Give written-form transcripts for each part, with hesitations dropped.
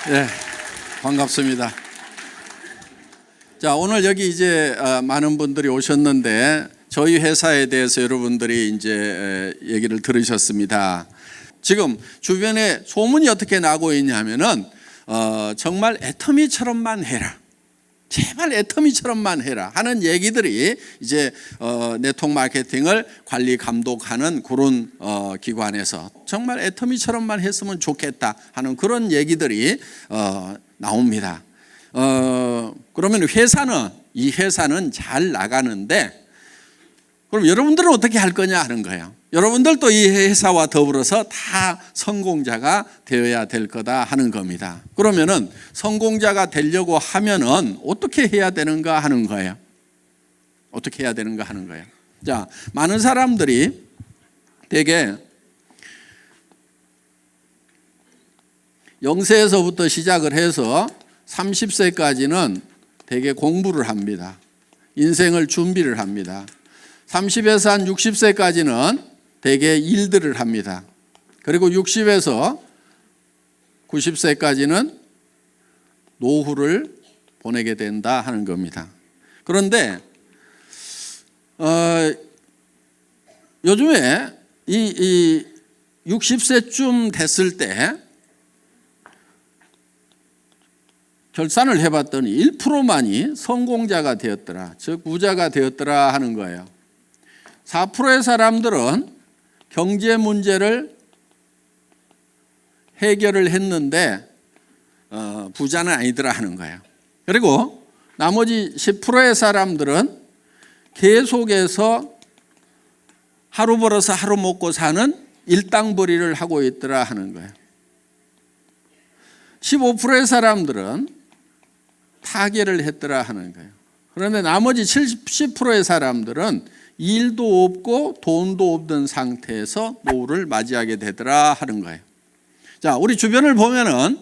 네, 반갑습니다. 자, 오늘 여기 이제 많은 분들이 오셨는데 저희 회사에 대해서 여러분들이 이제 얘기를 들으셨습니다. 지금 주변에 소문이 어떻게 나고 있냐면은 정말 애터미처럼만 해라, 제발 애터미처럼만 해라 하는 얘기들이 이제 네트워크 마케팅을 관리 감독하는 그런 기관에서 정말 애터미처럼만 했으면 좋겠다 하는 그런 얘기들이 나옵니다. 그러면 이 회사는 잘 나가는데 그럼 여러분들은 어떻게 할 거냐 하는 거예요. 여러분들도 이 회사와 더불어서 다 성공자가 되어야 될 거다 하는 겁니다. 그러면은 성공자가 되려고 하면은 어떻게 해야 되는가 하는 거예요. 어떻게 해야 되는가 하는 거예요. 자, 많은 사람들이 되게 0세에서부터 시작을 해서 30세까지는 되게 공부를 합니다. 인생을 준비를 합니다. 30에서 한 60세까지는 대개 일들을 합니다. 그리고 60에서 90세까지는 노후를 보내게 된다 하는 겁니다. 그런데 요즘에 이 60세쯤 됐을 때 결산을 해봤더니 1%만이 성공자가 되었더라, 즉 부자가 되었더라 하는 거예요. 4%의 사람들은 경제 문제를 해결을 했는데 부자는 아니더라 하는 거예요. 그리고 나머지 10%의 사람들은 계속해서 하루 벌어서 하루 먹고 사는 일당벌이를 하고 있더라 하는 거예요. 15%의 사람들은 타계를 했더라 하는 거예요. 그런데 나머지 70%의 사람들은 일도 없고 돈도 없는 상태에서 노후를 맞이하게 되더라 하는 거예요. 자, 우리 주변을 보면은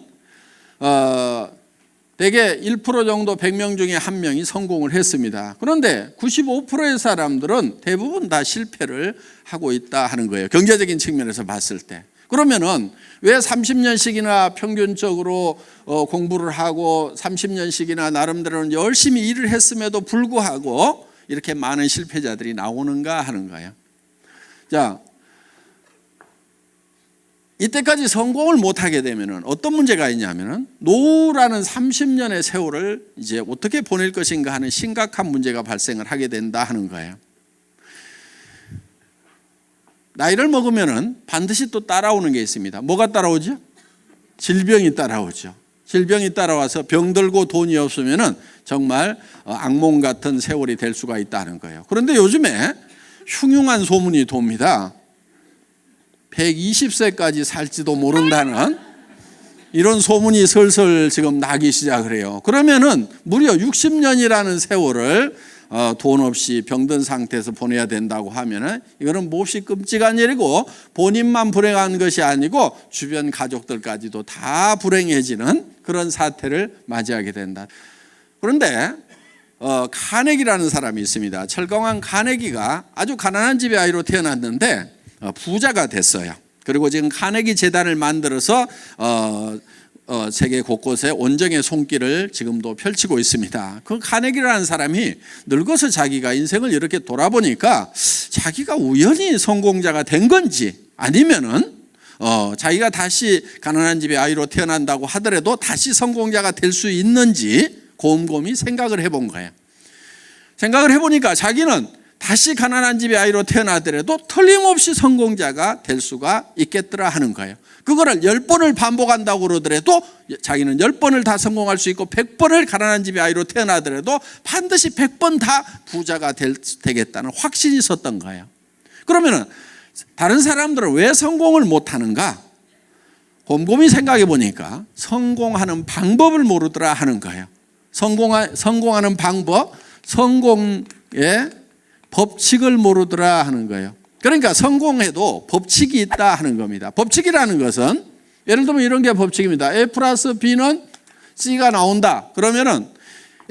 대개 1% 정도 100명 중에 1명이 성공을 했습니다. 그런데 95%의 사람들은 대부분 다 실패를 하고 있다 하는 거예요. 경제적인 측면에서 봤을 때. 그러면은 왜 30년씩이나 평균적으로 공부를 하고 30년씩이나 나름대로는 열심히 일을 했음에도 불구하고 이렇게 많은 실패자들이 나오는가 하는 거예요. 자, 이때까지 성공을 못하게 되면 어떤 문제가 있냐면은 노후라는 30년의 세월을 이제 어떻게 보낼 것인가 하는 심각한 문제가 발생을 하게 된다 하는 거예요. 나이를 먹으면은 반드시 또 따라오는 게 있습니다. 뭐가 따라오죠? 질병이 따라오죠. 질병이 따라와서 병들고 돈이 없으면은 정말 악몽 같은 세월이 될 수가 있다는 거예요. 그런데 요즘에 흉흉한 소문이 돕니다. 120세까지 살지도 모른다는 이런 소문이 슬슬 지금 나기 시작을 해요. 그러면은 무려 60년이라는 세월을 돈 없이 병든 상태에서 보내야 된다고 하면은 이거는 몹시 끔찍한 일이고 본인만 불행한 것이 아니고 주변 가족들까지도 다 불행해지는 그런 사태를 맞이하게 된다. 그런데 카네기라는 사람이 있습니다. 철강왕 카네기가 아주 가난한 집의 아이로 태어났는데 부자가 됐어요. 그리고 지금 카네기 재단을 만들어서 세계 곳곳에 온정의 손길을 지금도 펼치고 있습니다. 그 카네기라는 사람이 늙어서 자기가 인생을 이렇게 돌아보니까 자기가 우연히 성공자가 된 건지 아니면은 자기가 다시 가난한 집의 아이로 태어난다고 하더라도 다시 성공자가 될 수 있는지 곰곰이 생각을 해본 거예요. 생각을 해보니까 자기는 다시 가난한 집의 아이로 태어나더라도 틀림없이 성공자가 될 수가 있겠더라 하는 거예요. 그거를 10번을 반복한다고 그러더라도 자기는 10번을 다 성공할 수 있고 100번을 가난한 집의 아이로 태어나더라도 반드시 100번 다 부자가 되겠다는 확신이 있었던 거예요. 그러면은 다른 사람들은 왜 성공을 못하는가? 곰곰이 생각해 보니까 성공하는 방법을 모르더라 하는 거예요. 성공하는 방법, 성공의 법칙을 모르더라 하는 거예요. 그러니까 성공해도 법칙이 있다 하는 겁니다. 법칙이라는 것은 예를 들면 이런 게 법칙입니다. A 플러스 B는 C가 나온다. 그러면은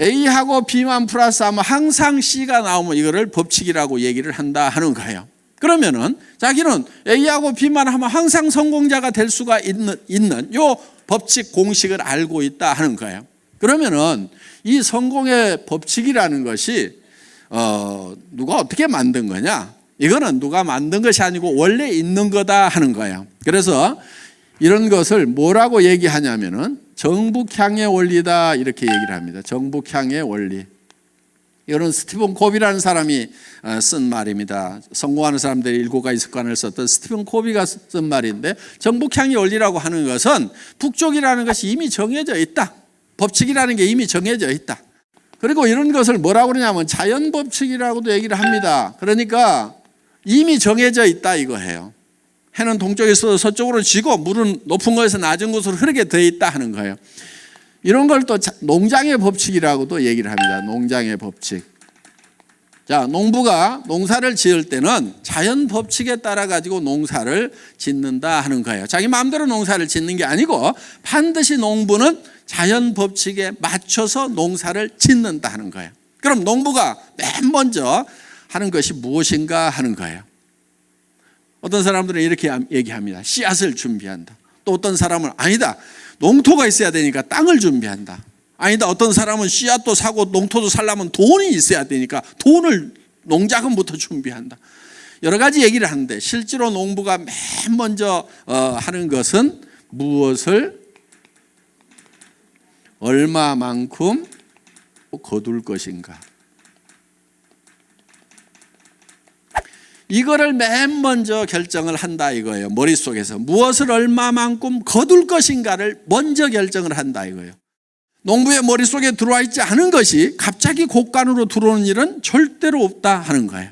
A하고 B만 플러스하면 항상 C가 나오면 이거를 법칙이라고 얘기를 한다 하는 거예요. 그러면은 자기는 A하고 B만 하면 항상 성공자가 될 수가 있는 요 법칙 공식을 알고 있다 하는 거예요. 그러면은 이 성공의 법칙이라는 것이 누가 어떻게 만든 거냐? 이거는 누가 만든 것이 아니고 원래 있는 거다 하는 거예요. 그래서 이런 것을 뭐라고 얘기하냐면은 정북향의 원리다 이렇게 얘기를 합니다. 정북향의 원리. 이런 스티븐 코비라는 사람이 쓴 말입니다. 성공하는 사람들의 7가지 습관을 썼던 스티븐 코비가 쓴 말인데, 정북향의 원리라고 하는 것은 북쪽이라는 것이 이미 정해져 있다. 법칙이라는 게 이미 정해져 있다. 그리고 이런 것을 뭐라고 그러냐면 자연법칙이라고도 얘기를 합니다. 그러니까 이미 정해져 있다 이거예요. 해는 동쪽에서 서쪽으로 지고 물은 높은 곳에서 낮은 곳으로 흐르게 되어 있다 하는 거예요. 이런 걸 또 농장의 법칙이라고도 얘기를 합니다. 농장의 법칙. 자, 농부가 농사를 지을 때는 자연 법칙에 따라 가지고 농사를 짓는다 하는 거예요. 자기 마음대로 농사를 짓는 게 아니고 반드시 농부는 자연 법칙에 맞춰서 농사를 짓는다 하는 거예요. 그럼 농부가 맨 먼저 하는 것이 무엇인가 하는 거예요. 어떤 사람들은 이렇게 얘기합니다. 씨앗을 준비한다. 또 어떤 사람은 아니다. 농토가 있어야 되니까 땅을 준비한다. 아니다. 어떤 사람은 씨앗도 사고 농토도 살려면 돈이 있어야 되니까 돈을 농자금부터 준비한다. 여러 가지 얘기를 하는데 실제로 농부가 맨 먼저 하는 것은 무엇을 얼마만큼 거둘 것인가. 이거를 맨 먼저 결정을 한다 이거예요. 머릿속에서 무엇을 얼마만큼 거둘 것인가를 먼저 결정을 한다 이거예요. 농부의 머릿속에 들어와 있지 않은 것이 갑자기 곡간으로 들어오는 일은 절대로 없다 하는 거예요.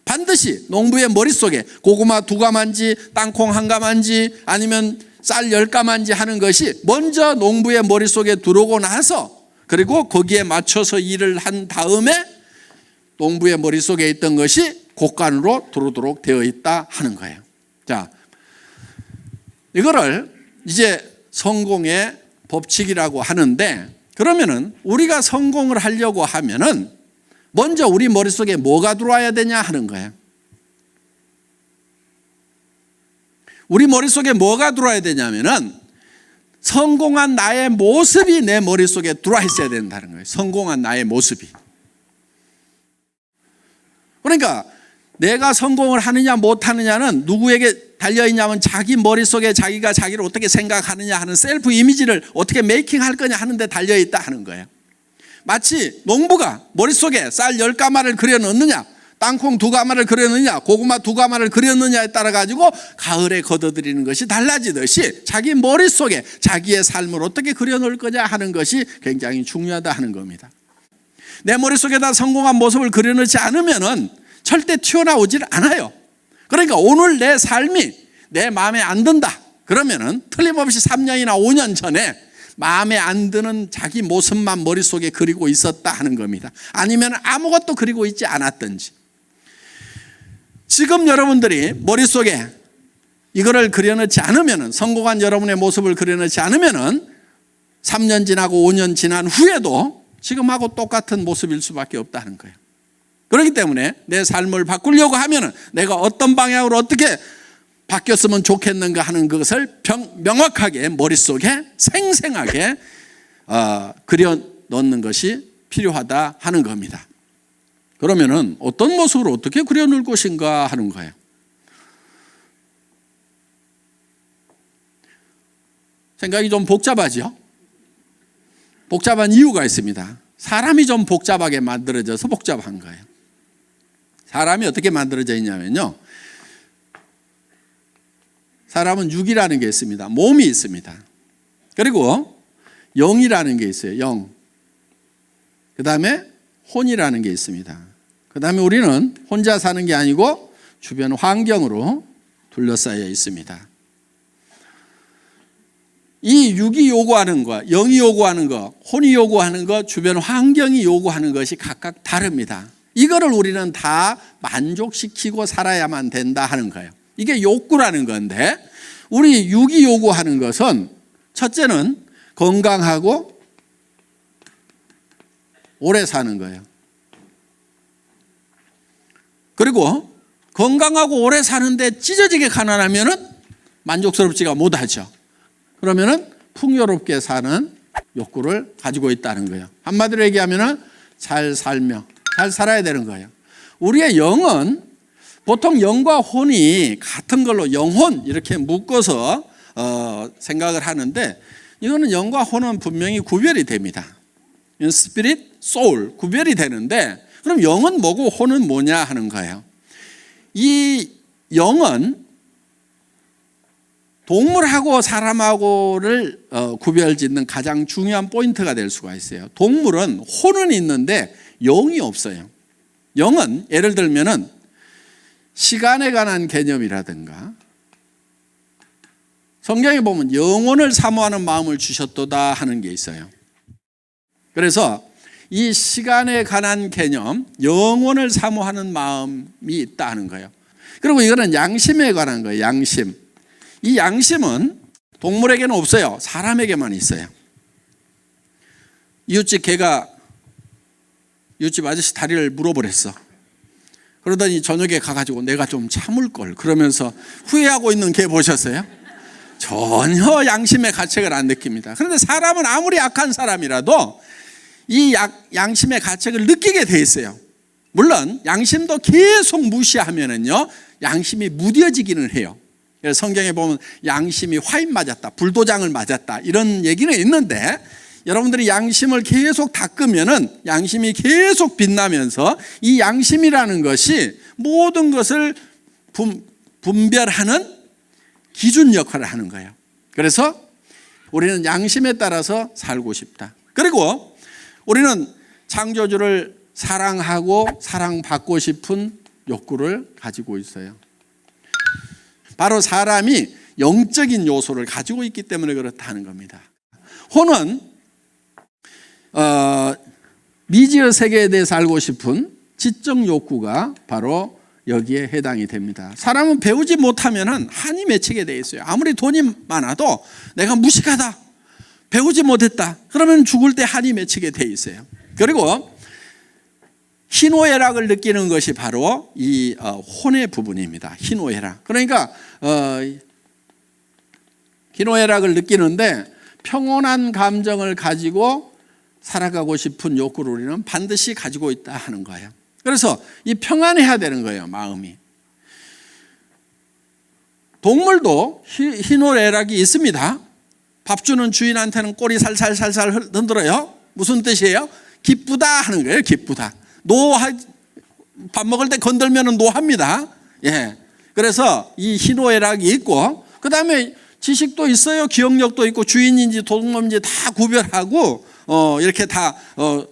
반드시 농부의 머릿속에 고구마 2가마인지 땅콩 1가마인지 아니면 쌀 10가마인지 하는 것이 먼저 농부의 머릿속에 들어오고 나서, 그리고 거기에 맞춰서 일을 한 다음에 농부의 머릿속에 있던 것이 곡간으로 들어오도록 되어 있다 하는 거예요. 자, 이거를 이제 성공의 법칙이라고 하는데, 그러면은 우리가 성공을 하려고 하면은 먼저 우리 머릿속에 뭐가 들어와야 되냐 하는 거예요. 우리 머릿속에 뭐가 들어와야 되냐면은 성공한 나의 모습이 내 머릿속에 들어와 있어야 된다는 거예요. 성공한 나의 모습이. 그러니까 내가 성공을 하느냐 못하느냐는 누구에게 달려있냐면 자기 머릿속에 자기가 자기를 어떻게 생각하느냐 하는 셀프 이미지를 어떻게 메이킹할 거냐 하는 데 달려있다 하는 거예요. 마치 농부가 머릿속에 쌀 10가마를 그려넣느냐, 땅콩 2가마를 그려넣느냐, 고구마 2가마를 그려넣느냐에 따라 가지고 가을에 거둬들이는 것이 달라지듯이 자기 머릿속에 자기의 삶을 어떻게 그려놓을 거냐 하는 것이 굉장히 중요하다 하는 겁니다. 내 머릿속에다 성공한 모습을 그려놓지 않으면은 절대 튀어나오질 않아요. 그러니까 오늘 내 삶이 내 마음에 안 든다. 그러면은 틀림없이 3년이나 5년 전에 마음에 안 드는 자기 모습만 머릿속에 그리고 있었다 하는 겁니다. 아니면 아무것도 그리고 있지 않았든지. 지금 여러분들이 머릿속에 이거를 그려놓지 않으면은, 성공한 여러분의 모습을 그려놓지 않으면은 3년 지나고 5년 지난 후에도 지금하고 똑같은 모습일 수밖에 없다는 거예요. 그렇기 때문에 내 삶을 바꾸려고 하면은 내가 어떤 방향으로 어떻게 바뀌었으면 좋겠는가 하는 것을 명확하게 머릿속에 생생하게 그려 넣는 것이 필요하다 하는 겁니다. 그러면은 어떤 모습으로 어떻게 그려 놓을 것인가 하는 거예요. 생각이 좀 복잡하죠? 복잡한 이유가 있습니다. 사람이 좀 복잡하게 만들어져서 복잡한 거예요. 사람이 어떻게 만들어져 있냐면요, 사람은 육이라는 게 있습니다. 몸이 있습니다. 그리고 영이라는 게 있어요. 영. 그 다음에 혼이라는 게 있습니다. 그 다음에 우리는 혼자 사는 게 아니고 주변 환경으로 둘러싸여 있습니다. 이 육이 요구하는 것, 영이 요구하는 것, 혼이 요구하는 것, 주변 환경이 요구하는 것이 각각 다릅니다. 이거를 우리는 다 만족시키고 살아야만 된다 하는 거예요. 이게 욕구라는 건데, 우리 육이 요구하는 것은 첫째는 건강하고 오래 사는 거예요. 그리고 건강하고 오래 사는데 찢어지게 가난하면은 만족스럽지가 못하죠. 그러면은 풍요롭게 사는 욕구를 가지고 있다는 거예요. 한마디로 얘기하면은 잘 살며 잘 살아야 되는 거예요. 우리의 영은 보통 영과 혼이 같은 걸로 영혼 이렇게 묶어서 생각을 하는데, 이거는 영과 혼은 분명히 구별이 됩니다. 스피릿, 소울 구별이 되는데, 그럼 영은 뭐고 혼은 뭐냐 하는 거예요. 이 영은 동물하고 사람하고를 구별짓는 가장 중요한 포인트가 될 수가 있어요. 동물은 혼은 있는데 영이 없어요. 영은 예를 들면은 시간에 관한 개념이라든가, 성경에 보면 영혼을 사모하는 마음을 주셨도다 하는 게 있어요. 그래서 이 시간에 관한 개념, 영혼을 사모하는 마음이 있다는 거예요. 그리고 이거는 양심에 관한 거예요. 양심. 이 양심은 동물에게는 없어요. 사람에게만 있어요. 이웃집 개가 이웃집 아저씨 다리를 물어버렸어. 그러더니 저녁에 가가지고 내가 좀 참을 걸 그러면서 후회하고 있는 개 보셨어요? 전혀 양심의 가책을 안 느낍니다. 그런데 사람은 아무리 약한 사람이라도 이 양심의 가책을 느끼게 돼 있어요. 물론 양심도 계속 무시하면은요, 양심이 무뎌지기는 해요. 그래서 성경에 보면 양심이 화인 맞았다, 불도장을 맞았다, 이런 얘기는 있는데, 여러분들이 양심을 계속 닦으면은 양심이 계속 빛나면서 이 양심이라는 것이 모든 것을 분별하는 기준 역할을 하는 거예요. 그래서 우리는 양심에 따라서 살고 싶다. 그리고 우리는 창조주를 사랑하고 사랑받고 싶은 욕구를 가지고 있어요. 바로 사람이 영적인 요소를 가지고 있기 때문에 그렇다는 겁니다. 혼은 미지의 세계에 대해서 알고 싶은 지적 욕구가 바로 여기에 해당이 됩니다. 사람은 배우지 못하면 한이 맺히게 돼 있어요. 아무리 돈이 많아도 내가 무식하다, 배우지 못했다, 그러면 죽을 때 한이 맺히게 돼 있어요. 그리고 희노애락을 느끼는 것이 바로 이 혼의 부분입니다. 희노애락. 그러니까 희노애락을 느끼는데 평온한 감정을 가지고 살아가고 싶은 욕구를 우리는 반드시 가지고 있다 하는 거예요. 그래서 이 평안해야 되는 거예요, 마음이. 동물도 희노애락이 있습니다. 밥 주는 주인한테는 꼬리 살살살살 흔들어요. 무슨 뜻이에요? 기쁘다 하는 거예요. 기쁘다. 밥 먹을 때 건들면 노합니다. 예. 그래서 이 희노애락이 있고, 그 다음에 지식도 있어요. 기억력도 있고, 주인인지 도둑놈인지 다 구별하고, 이렇게 다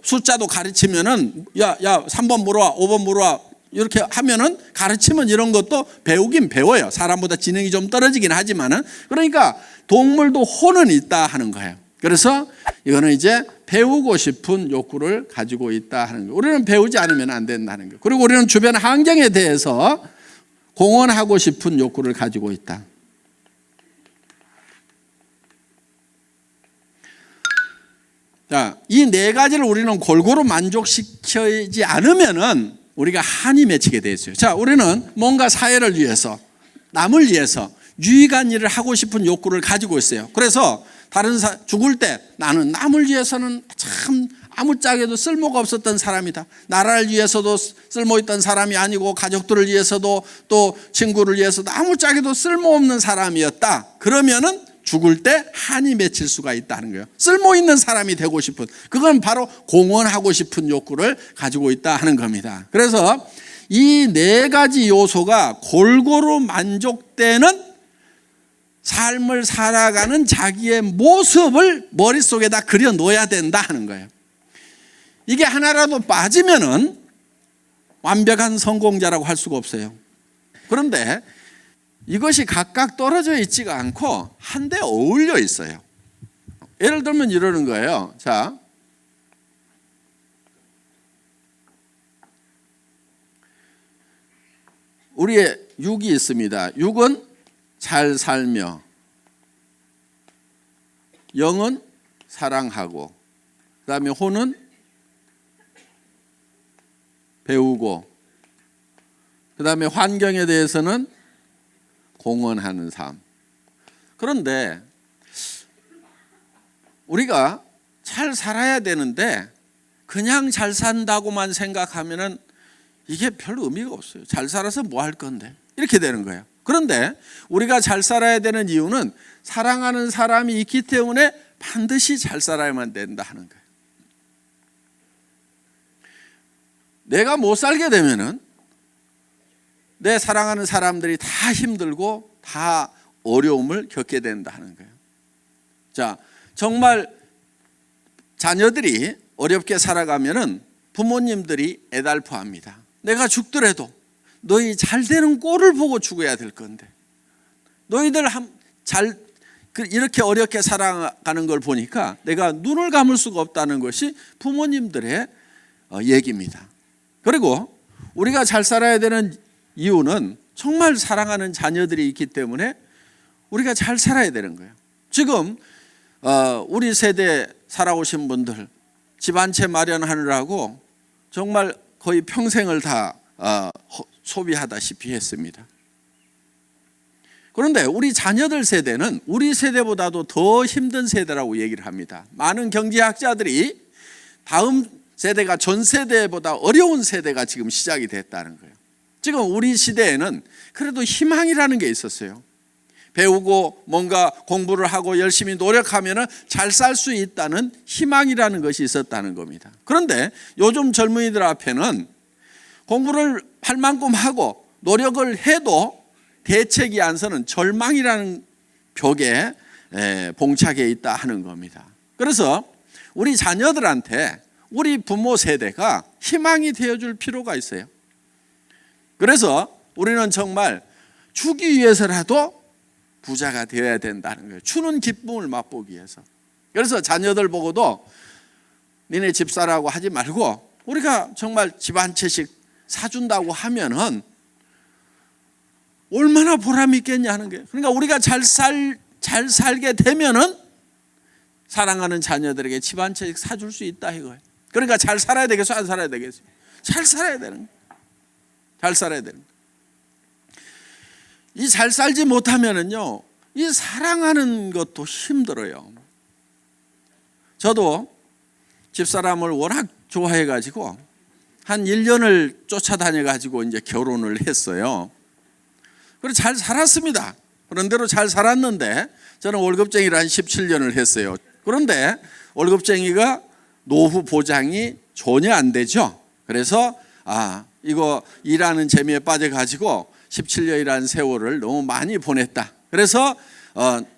숫자도 가르치면은 야 3번 물어와, 5번 물어와, 이렇게 하면은 가르치면 이런 것도 배우긴 배워요. 사람보다 지능이 좀 떨어지긴 하지만은. 그러니까 동물도 혼은 있다 하는 거예요. 그래서 이거는 이제 배우고 싶은 욕구를 가지고 있다 하는 거예요. 우리는 배우지 않으면 안 된다는 거예요. 그리고 우리는 주변 환경에 대해서 공헌하고 싶은 욕구를 가지고 있다. 자, 이 네 가지를 우리는 골고루 만족시키지 않으면은 우리가 한이 맺히게 돼 있어요. 자, 우리는 뭔가 사회를 위해서, 남을 위해서 유익한 일을 하고 싶은 욕구를 가지고 있어요. 그래서 죽을 때 나는 남을 위해서는 참 아무짝에도 쓸모가 없었던 사람이다. 나라를 위해서도 쓸모있던 사람이 아니고 가족들을 위해서도 또 친구를 위해서도 아무짝에도 쓸모없는 사람이었다. 그러면은 죽을 때 한이 맺힐 수가 있다는 거예요. 쓸모있는 사람이 되고 싶은, 그건 바로 공헌하고 싶은 욕구를 가지고 있다 하는 겁니다. 그래서 이 네 가지 요소가 골고루 만족되는 삶을 살아가는 자기의 모습을 머릿속에다 그려 놓아야 된다 하는 거예요. 이게 하나라도 빠지면은 완벽한 성공자라고 할 수가 없어요. 그런데 이것이 각각 떨어져 있지가 않고 한데 어울려 있어요. 예를 들면 이러는 거예요. 자, 우리의 육이 있습니다. 육은 잘 살며, 영은 사랑하고, 그 다음에 혼은 배우고, 그 다음에 환경에 대해서는 공헌하는 삶. 그런데 우리가 잘 살아야 되는데 그냥 잘 산다고만 생각하면은 이게 별 의미가 없어요. 잘 살아서 뭐 할 건데 이렇게 되는 거예요. 그런데 우리가 잘 살아야 되는 이유는 사랑하는 사람이 있기 때문에 반드시 잘 살아야만 된다 하는 거예요. 내가 못 살게 되면은 내 사랑하는 사람들이 다 힘들고 다 어려움을 겪게 된다 하는 거예요. 자, 정말 자녀들이 어렵게 살아가면은 부모님들이 애달퍼합니다. 내가 죽더라도 너희 잘 되는 꼴을 보고 죽어야 될 건데 너희들 이렇게 어렵게 살아가는 걸 보니까 내가 눈을 감을 수가 없다는 것이 부모님들의 얘기입니다. 그리고 우리가 잘 살아야 되는 이유는 정말 사랑하는 자녀들이 있기 때문에 우리가 잘 살아야 되는 거예요. 지금 우리 세대 살아오신 분들 집 한 채 마련하느라고 정말 거의 평생을 다 소비하다시피 했습니다. 그런데 우리 자녀들 세대는 우리 세대보다도 더 힘든 세대라고 얘기를 합니다. 많은 경제학자들이 다음 세대가 전 세대보다 어려운 세대가 지금 시작이 됐다는 거예요. 지금 우리 시대에는 그래도 희망이라는 게 있었어요. 배우고 뭔가 공부를 하고 열심히 노력하면 잘 살 수 있다는 희망이라는 것이 있었다는 겁니다. 그런데 요즘 젊은이들 앞에는 공부를 할 만큼 하고 노력을 해도 대책이 안 서는 절망이라는 벽에 봉착해 있다 하는 겁니다. 그래서 우리 자녀들한테 우리 부모 세대가 희망이 되어줄 필요가 있어요. 그래서 우리는 정말 주기 위해서라도 부자가 되어야 된다는 거예요. 주는 기쁨을 맛보기 위해서. 그래서 자녀들 보고도 니네 집 사라고 하지 말고 우리가 정말 집 한 채씩 사준다고 하면은 얼마나 보람이 있겠냐 하는 거예요. 그러니까 우리가 잘 살게 되면은 사랑하는 자녀들에게 집 한 채씩 사줄 수 있다 이거예요. 그러니까 잘 살아야 되겠어, 안 살아야 되겠어? 잘 살아야 되는 거예요. 잘 살아야 되는 거예요. 이 잘 살지 못하면은요, 이 사랑하는 것도 힘들어요. 저도 집사람을 워낙 좋아해가지고 한 1년을 쫓아다녀가지고 이제 결혼을 했어요. 그래서 잘 살았습니다. 그런대로 잘 살았는데 저는 월급쟁이를 한 17년을 했어요. 그런데 월급쟁이가 노후 보장이 전혀 안 되죠. 그래서 이거 일하는 재미에 빠져가지고 17년이라는 세월을 너무 많이 보냈다. 그래서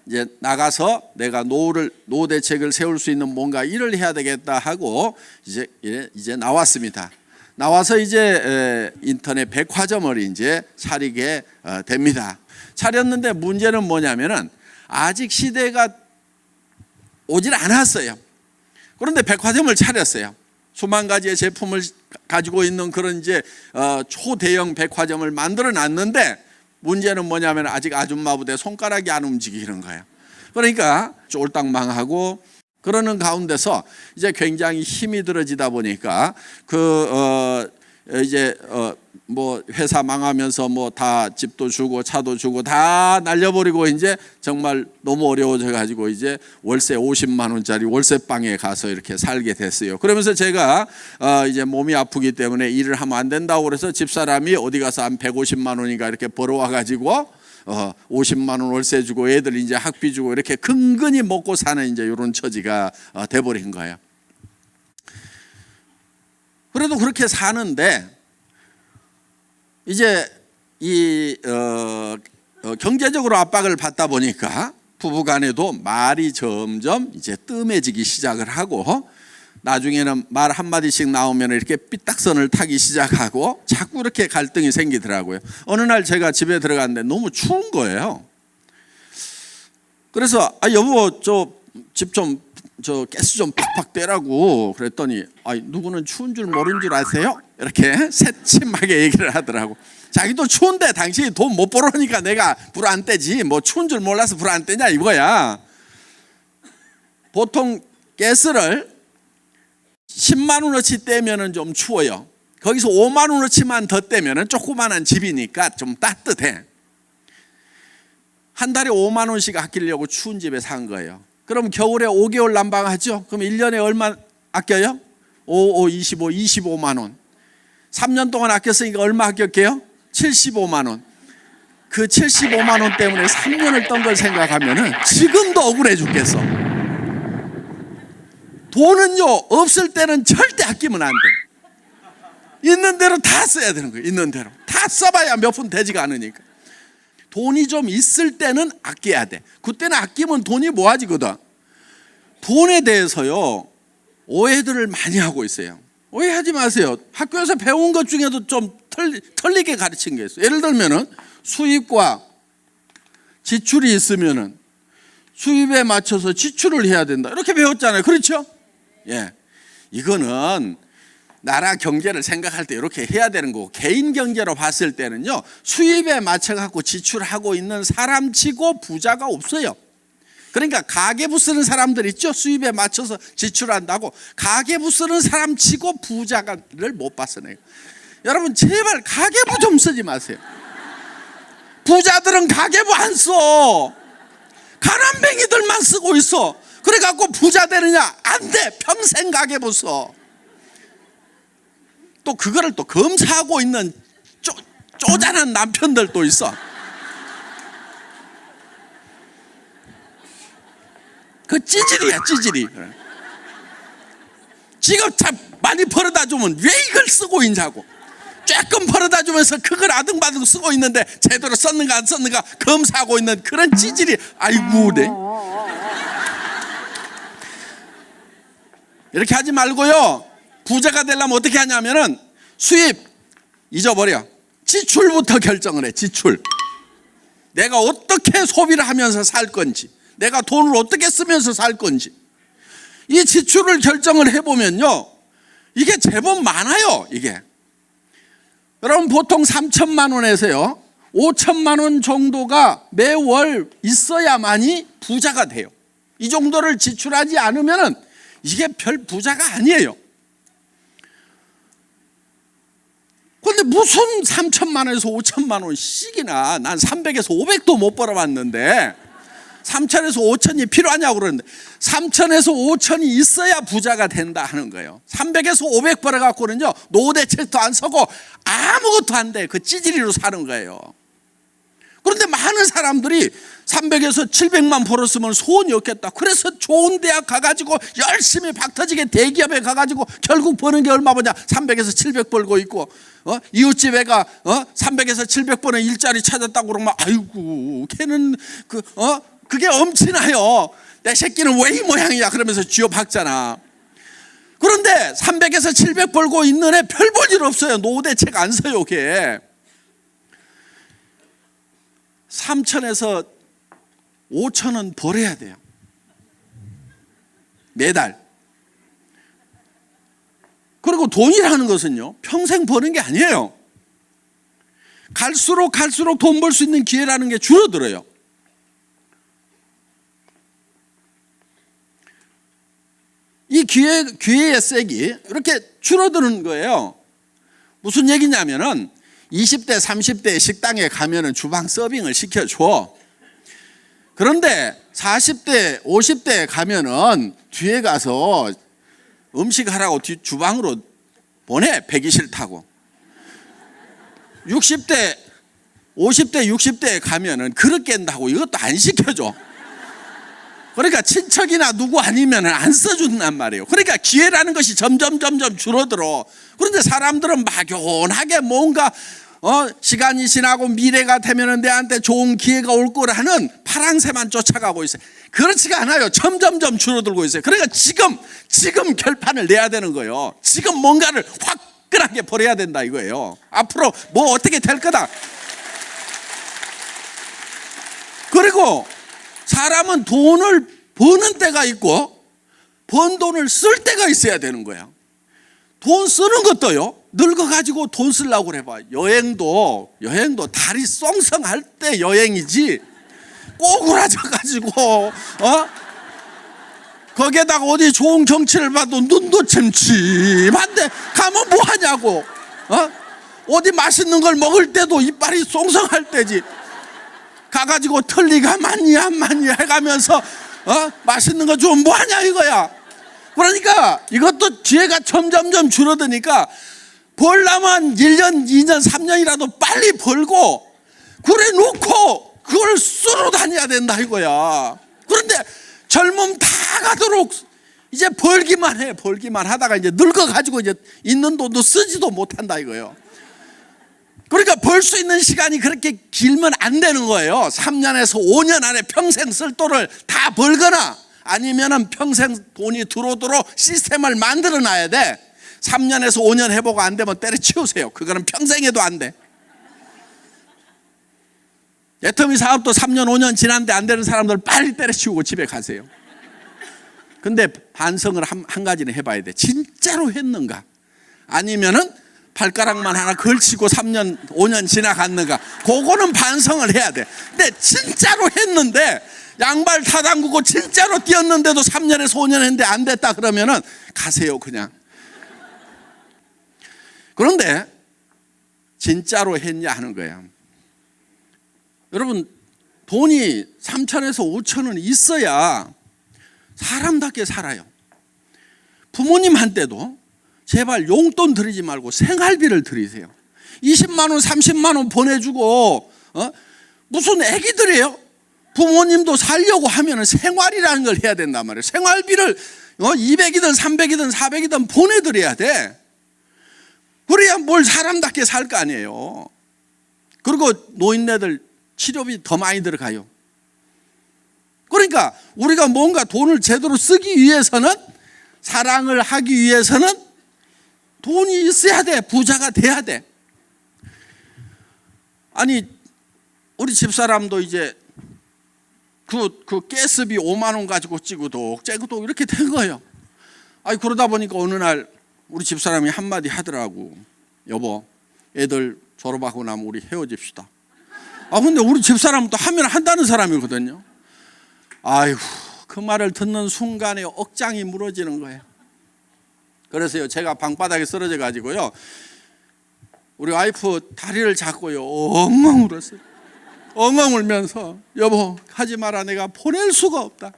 이제 나가서 내가 노후 대책을 세울 수 있는 뭔가 일을 해야 되겠다 하고 이제 나왔습니다. 나와서 이제 인터넷 백화점을 이제 차리게 됩니다. 차렸는데 문제는 뭐냐면은 아직 시대가 오질 않았어요. 그런데 백화점을 차렸어요. 수만 가지의 제품을 가지고 있는 그런 이제 초대형 백화점을 만들어 놨는데 문제는 뭐냐면 아직 아줌마 부대 손가락이 안 움직이는 거예요. 그러니까 쫄딱 망하고 그러는 가운데서 이제 굉장히 힘이 들어지다 보니까 이제 뭐 회사 망하면서 뭐 다 집도 주고 차도 주고 다 날려버리고 이제 정말 너무 어려워져 가지고 이제 월세 50만 원짜리 월세방에 가서 이렇게 살게 됐어요. 그러면서 제가 이제 몸이 아프기 때문에 일을 하면 안 된다고 그래서 집사람이 어디 가서 한 150만 원인가 이렇게 벌어와 가지고 50만 원 월세 주고 애들 이제 학비 주고 이렇게 근근히 먹고 사는 이제 이런 처지가 돼버린 거예요. 그래도 그렇게 사는데 이제 이 경제적으로 압박을 받다 보니까 부부간에도 말이 점점 이제 뜸해지기 시작을 하고 나중에는 말 한마디씩 나오면 이렇게 삐딱선을 타기 시작하고 자꾸 이렇게 갈등이 생기더라고요. 어느 날 제가 집에 들어갔는데 너무 추운 거예요. 그래서 여보 집 좀 가스 좀 팍팍 떼라고 그랬더니 누구는 추운 줄 모르는 줄 아세요? 이렇게 새침하게 얘기를 하더라고. 자기도 추운데 당신이 돈 못 벌어오니까 내가 불 안 떼지 뭐 추운 줄 몰라서 불 안 떼냐 이거야. 보통 가스를 10만 원어치 떼면은 좀 추워요. 거기서 5만 원어치만 더 떼면은 조그만한 집이니까 좀 따뜻해. 한 달에 5만 원씩 아끼려고 추운 집에 산 거예요. 그럼 겨울에 5개월 난방하죠? 그럼 1년에 얼마 아껴요? 25만 원. 3년 동안 아꼈으니까 얼마 아꼈게요? 75만 원. 그 75만 원 때문에 3년을 떤 걸 생각하면은 지금도 억울해 죽겠어. 돈은요, 없을 때는 절대 아끼면 안 돼. 있는 대로 다 써야 되는 거예요. 있는 대로 다 써봐야 몇 푼 되지가 않으니까. 돈이 좀 있을 때는 아껴야 돼. 그때는 아끼면 돈이 모아지거든. 돈에 대해서요, 오해들을 많이 하고 있어요. 오해하지 마세요. 학교에서 배운 것 중에도 좀 틀리게 가르친 게 있어요. 예를 들면은 수입과 지출이 있으면은 수입에 맞춰서 지출을 해야 된다, 이렇게 배웠잖아요. 그렇죠? 예, 이거는 나라 경제를 생각할 때 이렇게 해야 되는 거고, 개인 경제로 봤을 때는요, 수입에 맞춰 갖고 지출하고 있는 사람치고 부자가 없어요. 그러니까 가계부 쓰는 사람들 있죠? 수입에 맞춰서 지출한다고. 가계부 쓰는 사람치고 부자를 못 봤어 내가. 여러분 제발 가계부 좀 쓰지 마세요. 부자들은 가계부 안 써. 가난뱅이들만 쓰고 있어. 그래갖고 부자 되느냐? 안 돼. 평생 가계부 써. 또 그거를 또 검사하고 있는 쪼잔한 남편들도 있어. 그 찌질이야, 찌질이. 지금 참 많이 벌어다 주면 왜 이걸 쓰고 있냐고. 조금 벌어다 주면서 그걸 아등바등 쓰고 있는데 제대로 썼는가 안 썼는가 검사하고 있는 그런 찌질이. 아이고, 네. 이렇게 하지 말고요, 부자가 되려면 어떻게 하냐면은 수입 잊어버려. 지출부터 결정을 해. 지출. 내가 어떻게 소비를 하면서 살 건지, 내가 돈을 어떻게 쓰면서 살 건지, 이 지출을 결정을 해보면요, 이게 제법 많아요. 이게 여러분 보통 3천만 원에서요 5천만 원 정도가 매월 있어야만이 부자가 돼요. 이 정도를 지출하지 않으면은 이게 별 부자가 아니에요. 그런데 무슨 3천만 원에서 5천만 원씩이나, 난 300에서 500도 못 벌어봤는데 3천에서 5천이 필요하냐고 그러는데, 3천에서 5천이 있어야 부자가 된다 하는 거예요. 300에서 500 벌어갖고는요 노후대책도 안 서고 아무것도 안 돼. 그 찌질이로 사는 거예요. 그런데 많은 사람들이 300에서 700만 벌었으면 소원이 없겠다. 그래서 좋은 대학 가가지고 열심히 박터지게 대기업에 가가지고 결국 버는 게 얼마 버냐? 300에서 700 벌고 있고, 이웃집 애가 300에서 700 버는 일자리 찾았다고 그러면 아이고 걔는 그게 엄친아요. 내 새끼는 왜 이 모양이야 그러면서 쥐어박잖아. 그런데 300에서 700 벌고 있는 애 별 볼 일 없어요. 노후대책 안 써요. 걔 3천에서 5천은 벌어야 돼요. 매달. 그리고 돈이라는 것은요 평생 버는 게 아니에요. 갈수록 돈 벌 수 있는 기회라는 게 줄어들어요. 이 기회의 색이 이렇게 줄어드는 거예요. 무슨 얘기냐면은 20대 30대 식당에 가면은 주방 서빙을 시켜줘. 그런데 40대 50대에 가면은 뒤에 가서 음식 하라고 주방으로 보내. 배기 싫다고. 60대 50대 60대에 가면은 그릇 깬다고 이것도 안 시켜줘. 그러니까 친척이나 누구 아니면 안 써준단 말이에요. 그러니까 기회라는 것이 점점 줄어들어. 그런데 사람들은 막연하게 뭔가 시간이 지나고 미래가 되면 내한테 좋은 기회가 올 거라는 파랑새만 쫓아가고 있어요. 그렇지가 않아요. 점점 줄어들고 있어요. 그러니까 지금 결판을 내야 되는 거예요. 지금 뭔가를 화끈하게 벌여야 된다 이거예요. 앞으로 뭐 어떻게 될 거다. 그리고 사람은 돈을 버는 때가 있고 번 돈을 쓸 때가 있어야 되는 거야. 돈 쓰는 것도요, 늙어가지고 돈 쓰려고 그래 봐. 여행도 다리 썽썽할 때 여행이지, 꼬꾸라져가지고 거기에다가 어디 좋은 경치를 봐도 눈도 침침한데 가면 뭐 하냐고. 어디 맛있는 걸 먹을 때도 이빨이 쏭쏭할 때지. 가가지고 틀니가 많니 안 많니 해가면서 맛있는 거 좀 뭐하냐 이거야. 그러니까 이것도 기회가 점점점 줄어드니까 벌려면 1년 2년 3년이라도 빨리 벌고 그래 놓고 그걸 쓰러 다녀야 된다 이거야. 그런데 젊음 다 가도록 이제 벌기만 해. 벌기만 하다가 이제 늙어가지고 이제 있는 돈도 쓰지도 못한다 이거예요. 그러니까 벌 수 있는 시간이 그렇게 길면 안 되는 거예요. 3년에서 5년 안에 평생 쓸 돈을 다 벌거나 아니면은 평생 돈이 들어오도록 시스템을 만들어 놔야 돼. 3년에서 5년 해보고 안 되면 때려치우세요. 그거는 평생 해도 안 돼. 애터미 사업도 3년 5년 지났는데 안 되는 사람들 빨리 때려치우고 집에 가세요. 근데 반성을 한 가지는 해봐야 돼. 진짜로 했는가? 아니면은 발가락만 하나 걸치고 3년 5년 지나갔는가? 그거는 반성을 해야 돼. 근데 진짜로 했는데 양발 다 담그고 진짜로 뛰었는데도 3년에서 5년 했는데 안 됐다 그러면은 가세요 그냥. 그런데 진짜로 했냐 하는 거야. 여러분 돈이 3천에서 5천은 있어야 사람답게 살아요. 부모님한테도 제발 용돈 드리지 말고 생활비를 드리세요. 20만 원 30만 원 보내주고 무슨 애기들이에요. 부모님도 살려고 하면 생활이라는 걸 해야 된단 말이에요. 생활비를 200이든 300이든 400이든 보내드려야 돼. 그래야 뭘 사람답게 살 거 아니에요. 그리고 노인네들 치료비 더 많이 들어가요. 그러니까 우리가 뭔가 돈을 제대로 쓰기 위해서는, 사랑을 하기 위해서는 돈이 있어야 돼. 부자가 돼야 돼. 아니 우리 집사람도 이제 그 가스비 5만 원 가지고 찌구독 이렇게 된 거예요. 아니 그러다 보니까 어느 날 우리 집사람이 한마디 하더라고. 여보, 애들 졸업하고 나면 우리 헤어집시다. 근데 우리 집사람은 또 하면 한다는 사람이거든요. 아이고, 그 말을 듣는 순간에 억장이 무너지는 거예요. 그래서요, 제가 방바닥에 쓰러져 가지고요, 우리 와이프 다리를 잡고요, 엉엉 울었어요. 엉엉 울면서, 여보 하지 마라, 내가 보낼 수가 없다.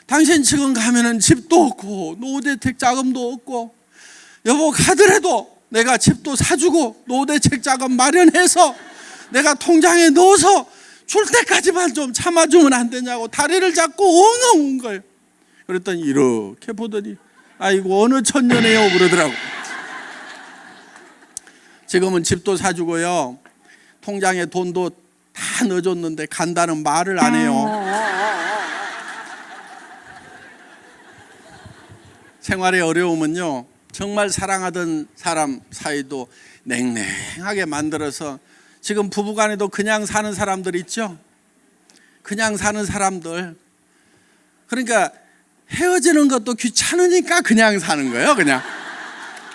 당신 지금 가면은 집도 없고 노후대책 자금도 없고, 여보 가더라도 내가 집도 사주고 노후대책 자금 마련해서 내가 통장에 넣어서 줄 때까지만 좀 참아주면 안 되냐고 다리를 잡고 엉엉 운 거예요. 그랬더니 이렇게 보더니 아이고 어느 천년에요 그러더라고. 지금은 집도 사주고요, 통장에 돈도 다 넣어줬는데 간다는 말을 안 해요. 생활의 어려움은요, 정말 사랑하던 사람 사이도 냉랭하게 만들어서, 지금 부부간에도 그냥 사는 사람들 있죠. 그냥 사는 사람들, 그러니까 헤어지는 것도 귀찮으니까 그냥 사는 거예요. 그냥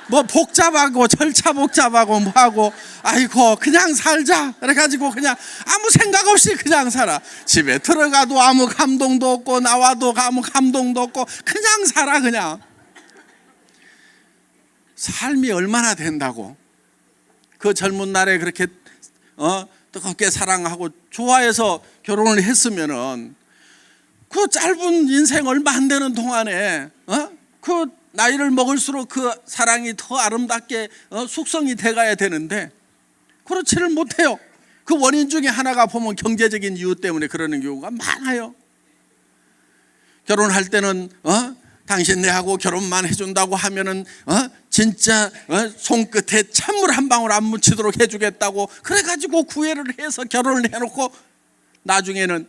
뭐 복잡하고 절차 복잡하고 뭐하고, 아이고 그냥 살자 그래가지고 그냥 아무 생각 없이 그냥 살아. 집에 들어가도 아무 감동도 없고 나와도 아무 감동도 없고 그냥 살아. 그냥 삶이 얼마나 된다고. 그 젊은 날에 그렇게 뜨겁게 사랑하고 좋아해서 결혼을 했으면은 그 짧은 인생 얼마 안 되는 동안에 그 나이를 먹을수록 그 사랑이 더 아름답게 숙성이 돼가야 되는데 그렇지를 못해요. 그 원인 중에 하나가 보면 경제적인 이유 때문에 그러는 경우가 많아요. 결혼할 때는 당신 내하고 결혼만 해준다고 하면은 진짜 손끝에 찬물 한 방울 안 묻히도록 해주겠다고 그래가지고 구애를 해서 결혼을 해놓고 나중에는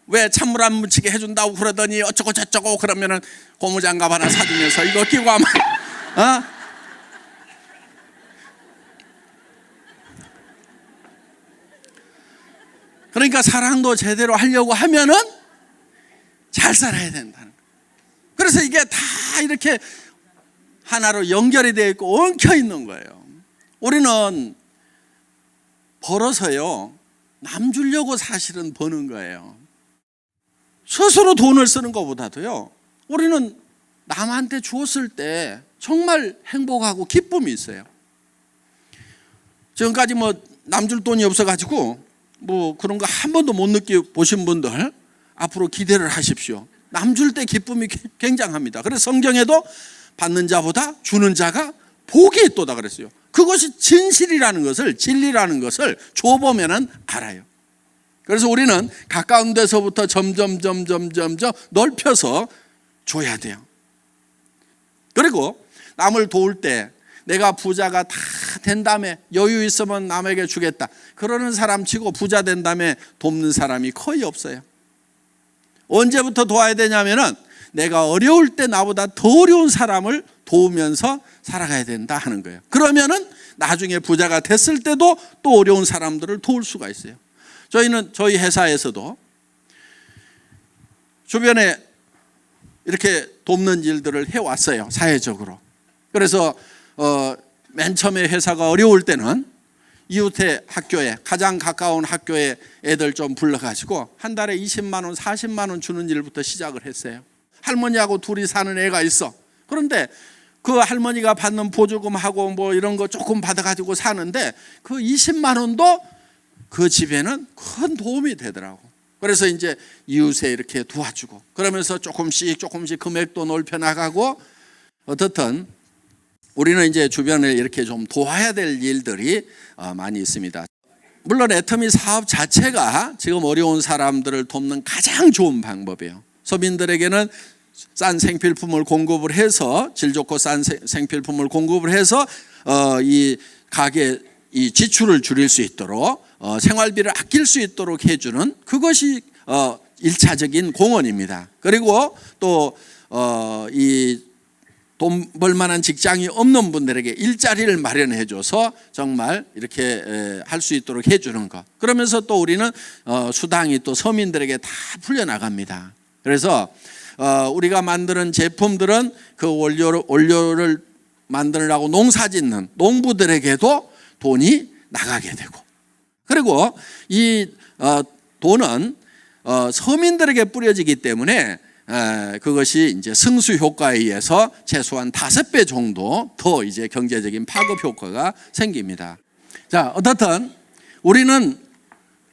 왜 찬물 안 묻히게 해준다고 그러더니 어쩌고 저쩌고 그러면은 고무장갑 하나 사주면서 이거 끼고 하면 그러니까 사랑도 제대로 하려고 하면은 잘 살아야 된다는 거예요. 그래서 이게 다 이렇게 하나로 연결이 되어 있고 엉켜 있는 거예요. 우리는 벌어서요, 남 주려고 사실은 버는 거예요. 스스로 돈을 쓰는 것보다도요, 우리는 남한테 주었을 때 정말 행복하고 기쁨이 있어요. 지금까지 뭐 남줄 돈이 없어가지고 뭐 그런 거 한 번도 못 느껴보신 분들 앞으로 기대를 하십시오. 남줄 때 기쁨이 굉장합니다. 그래서 성경에도 받는 자보다 주는 자가 복이 있도다 그랬어요. 그것이 진실이라는 것을, 진리라는 것을 줘보면은 알아요. 그래서 우리는 가까운 데서부터 점점 넓혀서 줘야 돼요. 그리고 남을 도울 때 내가 부자가 다 된 다음에 여유 있으면 남에게 주겠다, 그러는 사람 치고 부자 된 다음에 돕는 사람이 거의 없어요. 언제부터 도와야 되냐면은 내가 어려울 때 나보다 더 어려운 사람을 도우면서 살아가야 된다 하는 거예요. 그러면은 나중에 부자가 됐을 때도 또 어려운 사람들을 도울 수가 있어요. 저희는 저희 회사에서도 주변에 이렇게 돕는 일들을 해왔어요, 사회적으로. 그래서 맨 처음에 회사가 어려울 때는 이웃의 학교에, 가장 가까운 학교에 애들 좀 불러가지고 한 달에 20만 원, 40만 원 주는 일부터 시작을 했어요. 할머니하고 둘이 사는 애가 있어. 그런데 그 할머니가 받는 보조금하고 뭐 이런 거 조금 받아가지고 사는데 그 20만 원도 그 집에는 큰 도움이 되더라고. 그래서 이제 이웃에 이렇게 도와주고 그러면서 조금씩 금액도 넓혀 나가고, 어떻든 우리는 이제 주변에 이렇게 좀 도와야 될 일들이 많이 있습니다. 물론 애터미 사업 자체가 지금 어려운 사람들을 돕는 가장 좋은 방법이에요. 서민들에게는 싼 생필품을 공급을 해서, 질 좋고 싼 생필품을 공급을 해서 이 가게 이 지출을 줄일 수 있도록, 생활비를 아낄 수 있도록 해주는, 그것이 1차적인 공헌입니다. 그리고 또 이 돈 벌만한 직장이 없는 분들에게 일자리를 마련해줘서 정말 이렇게 할 수 있도록 해주는 것. 그러면서 또 우리는 수당이 또 서민들에게 다 풀려나갑니다. 그래서 우리가 만드는 제품들은 그 원료를 만들라고 농사짓는 농부들에게도 돈이 나가게 되고, 그리고 이 돈은 서민들에게 뿌려지기 때문에 그것이 이제 승수 효과에 의해서 최소한 5배 정도 더 이제 경제적인 파급 효과가 생깁니다. 자, 어떻든 우리는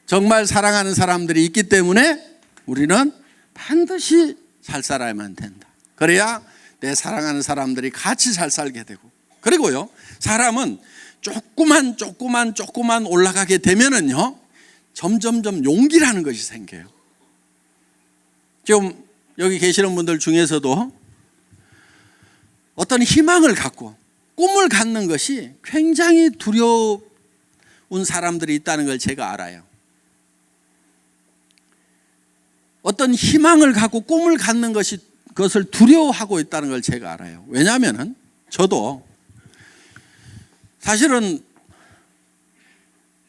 정말 사랑하는 사람들이 있기 때문에 우리는 반드시 잘 살아야만 된다. 그래야 내 사랑하는 사람들이 같이 잘 살게 되고, 그리고요, 사람은 조금만 올라가게 되면은요, 점점점 용기라는 것이 생겨요. 지금 여기 계시는 분들 중에서도 어떤 희망을 갖고 꿈을 갖는 것이 굉장히 두려운 사람들이 있다는 걸 제가 알아요. 어떤 희망을 갖고 꿈을 갖는 것이, 그것을 두려워하고 있다는 걸 제가 알아요. 왜냐하면 저도 사실은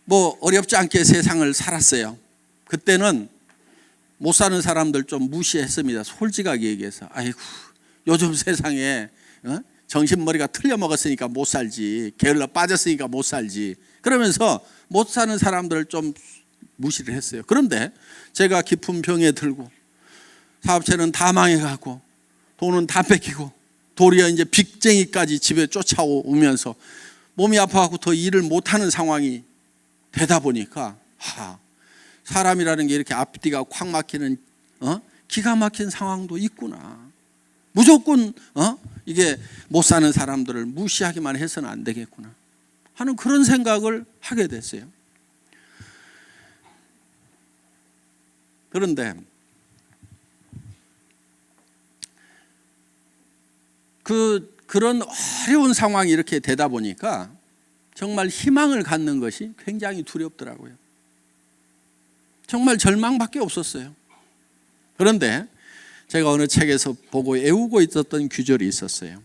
뭐 어렵지 않게 세상을 살았어요. 그때는 못 사는 사람들 좀 무시했습니다. 솔직하게 얘기해서. 아이고, 요즘 세상에 정신머리가 틀려먹었으니까 못 살지, 게을러 빠졌으니까 못 살지, 그러면서 못 사는 사람들을 좀 무시를 했어요. 그런데 제가 깊은 병에 들고 사업체는 다 망해가고 돈은 다 뺏기고 도리어 이제 빚쟁이까지 집에 쫓아오면서 몸이 아파갖고 더 일을 못하는 상황이 되다 보니까 사람이라는 게 이렇게 앞뒤가 콱 막히는 기가 막힌 상황도 있구나. 무조건 이게 못 사는 사람들을 무시하기만 해서는 안 되겠구나 하는 그런 생각을 하게 됐어요. 그런데 그런 어려운 상황이 이렇게 되다 보니까 정말 희망을 갖는 것이 굉장히 두렵더라고요. 정말 절망밖에 없었어요. 그런데 제가 어느 책에서 보고 애우고 있었던 규절이 있었어요.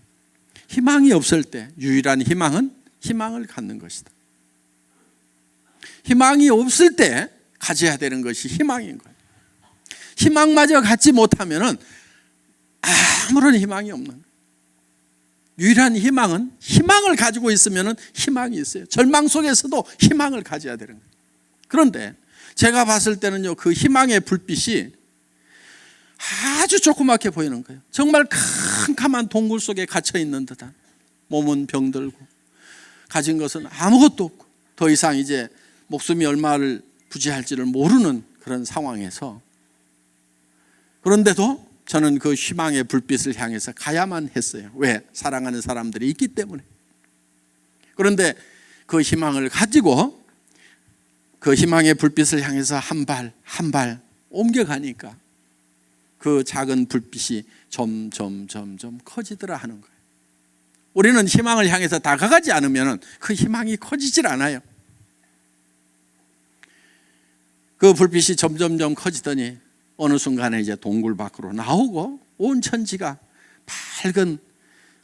희망이 없을 때 유일한 희망은 희망을 갖는 것이다. 희망이 없을 때 가져야 되는 것이 희망인 거예요. 희망마저 갖지 못하면 아무런 희망이 없는 거예요. 유일한 희망은, 희망을 가지고 있으면 희망이 있어요. 절망 속에서도 희망을 가져야 되는 거예요. 그런데 제가 봤을 때는요, 그 희망의 불빛이 아주 조그맣게 보이는 거예요. 정말 캄캄한 동굴 속에 갇혀 있는 듯한, 몸은 병들고 가진 것은 아무것도 없고 더 이상 이제 목숨이 얼마를 부지할지를 모르는 그런 상황에서, 그런데도 저는 그 희망의 불빛을 향해서 가야만 했어요. 왜? 사랑하는 사람들이 있기 때문에. 그런데 그 희망을 가지고 그 희망의 불빛을 향해서 한 발 한 발 옮겨가니까 그 작은 불빛이 점점 커지더라 하는 거예요. 우리는 희망을 향해서 다가가지 않으면 그 희망이 커지질 않아요. 그 불빛이 점점 커지더니 어느 순간에 이제 동굴 밖으로 나오고 온 천지가 밝은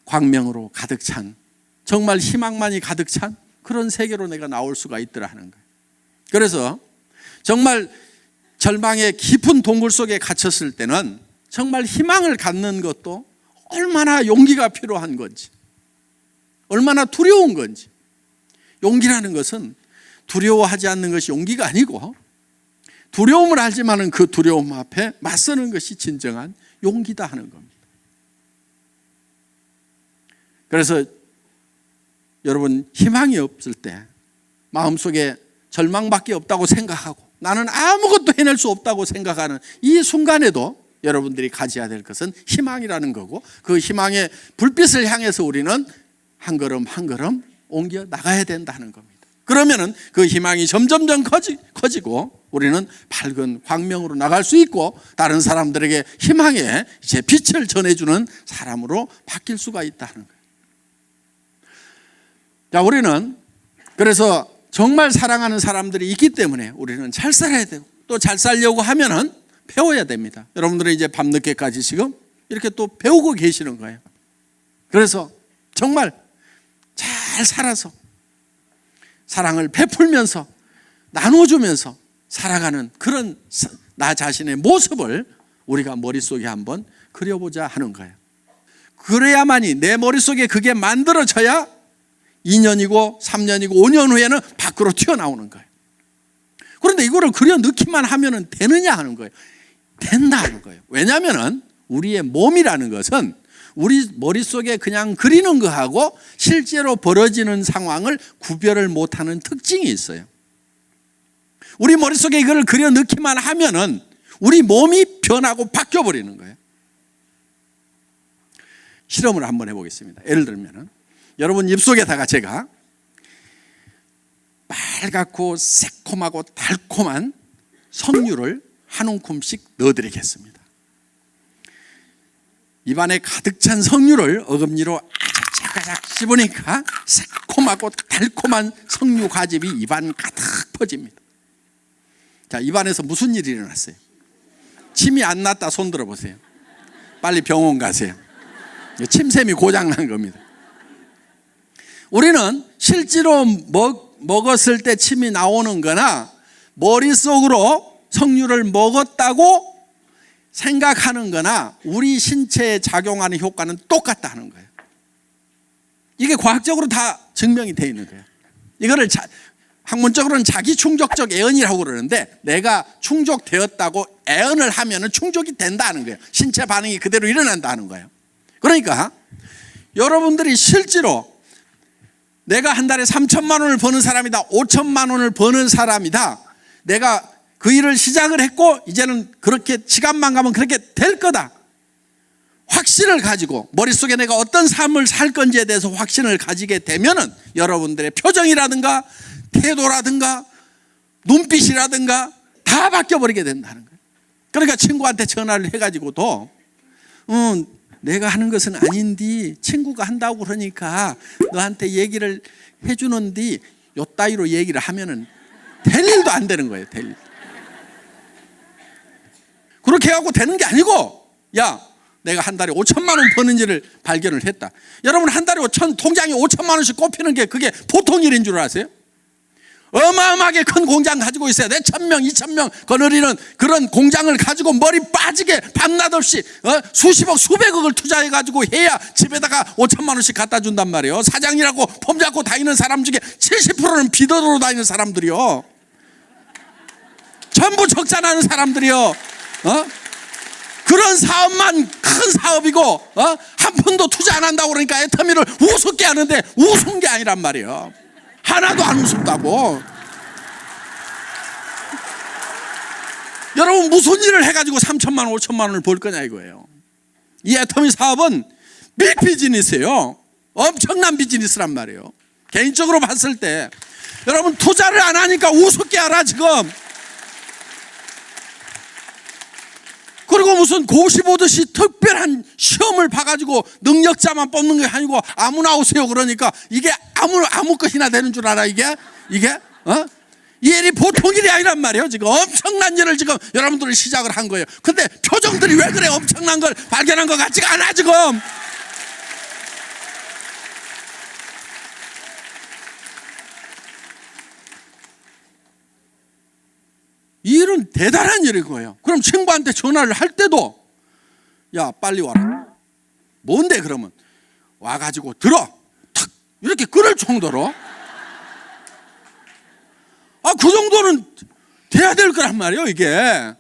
광명으로 가득 찬, 정말 희망만이 가득 찬 그런 세계로 내가 나올 수가 있더라 하는 거예요. 그래서 정말 절망의 깊은 동굴 속에 갇혔을 때는 정말 희망을 갖는 것도 얼마나 용기가 필요한 건지, 얼마나 두려운 건지. 용기라는 것은 두려워하지 않는 것이 용기가 아니고, 두려움을 알지만은 그 두려움 앞에 맞서는 것이 진정한 용기다 하는 겁니다. 그래서 여러분, 희망이 없을 때, 마음속에 절망밖에 없다고 생각하고 나는 아무것도 해낼 수 없다고 생각하는 이 순간에도 여러분들이 가져야 될 것은 희망이라는 거고, 그 희망의 불빛을 향해서 우리는 한 걸음 한 걸음 옮겨 나가야 된다는 겁니다. 그러면은 그 희망이 점점 커지고 우리는 밝은 광명으로 나갈 수 있고, 다른 사람들에게 희망의 이제 빛을 전해주는 사람으로 바뀔 수가 있다는 거예요. 자, 우리는 그래서 정말 사랑하는 사람들이 있기 때문에 우리는 잘 살아야 되고, 또 잘 살려고 하면은 배워야 됩니다. 여러분들은 이제 밤늦게까지 지금 이렇게 또 배우고 계시는 거예요. 그래서 정말 잘 살아서 사랑을 베풀면서 나눠주면서 살아가는 그런 나 자신의 모습을 우리가 머릿속에 한번 그려보자 하는 거예요. 그래야만이, 내 머릿속에 그게 만들어져야 2년이고 3년이고 5년 후에는 밖으로 튀어나오는 거예요. 그런데 이거를 그려 넣기만 하면 되느냐 하는 거예요. 된다 하는 거예요. 왜냐하면 우리의 몸이라는 것은 우리 머릿속에 그냥 그리는 거하고 실제로 벌어지는 상황을 구별을 못하는 특징이 있어요. 우리 머릿속에 이걸 그려 넣기만 하면은 우리 몸이 변하고 바뀌어 버리는 거예요. 실험을 한번 해보겠습니다. 예를 들면은 여러분 입속에다가 제가 빨갛고 새콤하고 달콤한 석류를 한 움큼씩 넣어드리겠습니다. 입안에 가득 찬 석류를 어금니로 아작아작 씹으니까 새콤하고 달콤한 석류 과즙이 입안 가득 퍼집니다. 자, 입안에서 무슨 일이 일어났어요? 침이 안 났다 손 들어보세요. 빨리 병원 가세요. 침샘이 고장난 겁니다. 우리는 실제로 먹었을 때 침이 나오는 거나 머릿속으로 석류를 먹었다고 생각하는 거나 우리 신체에 작용하는 효과는 똑같다는 거예요. 이게 과학적으로 다 증명이 되어 있는 거예요. 이거를 학문적으로는 자기 충족적 애언이라고 그러는데, 내가 충족되었다고 애언을 하면 충족이 된다는 거예요. 신체 반응이 그대로 일어난다는 거예요. 그러니까 여러분들이 실제로 내가 한 달에 3천만 원을 버는 사람이다, 5천만 원을 버는 사람이다, 내가 그 일을 시작을 했고 이제는 그렇게 시간만 가면 그렇게 될 거다, 확신을 가지고 머릿속에 내가 어떤 삶을 살 건지에 대해서 확신을 가지게 되면은 여러분들의 표정이라든가 태도라든가 눈빛이라든가 다 바뀌어버리게 된다는 거예요. 그러니까 친구한테 전화를 해가지고도 내가 하는 것은 아닌데 친구가 한다고 그러니까 너한테 얘기를 해주는데 요 따위로 얘기를 하면은 될 일도 안 되는 거예요. 될 일. 그렇게 해갖고 되는 게 아니고, 야, 내가 한 달에 5천만 원 버는지를 발견을 했다. 여러분, 한 달에 통장에 5천만 원씩 꼽히는 게 그게 보통 일인 줄 아세요? 어마어마하게 큰 공장 가지고 있어야 돼. 1,000명, 2,000명 거느리는 그런 공장을 가지고 머리 빠지게 밤낮 없이 수십억, 수백억을 투자해가지고 해야 집에다가 5천만 원씩 갖다 준단 말이에요. 사장이라고 폼 잡고 다니는 사람 중에 70%는 비더로 다니는 사람들이요. 전부 적자나는 사람들이요. 그런 사업만 큰 사업이고 한 푼도 투자 안 한다고 그러니까 애터미를 우습게 하는데 우스운 게 아니란 말이에요. 하나도 안 우습다고. 여러분 무슨 일을 해가지고 3천만 원 5천만 원을 벌 거냐 이거예요. 이 애터미 사업은 빅 비즈니스예요. 엄청난 비즈니스란 말이에요. 개인적으로 봤을 때 여러분 투자를 안 하니까 우습게 알아 지금. 그리고 무슨 고시 보듯이 특별한 시험을 봐가지고 능력자만 뽑는 게 아니고 아무나 오세요 그러니까 이게 아무 것이나 되는 줄 알아 이게 이 일이 보통 일이 아니란 말이에요. 지금 엄청난 일을 지금 여러분들이 시작을 한 거예요. 근데 표정들이 왜 그래? 엄청난 걸 발견한 것 같지가 않아 지금. 이 일은 대단한 일인 거예요. 그럼 친구한테 전화를 할 때도 야 빨리 와라. 뭔데 그러면 와가지고 들어 탁 이렇게 끊을 정도로 그 정도는 돼야 될 거란 말이에요 이게.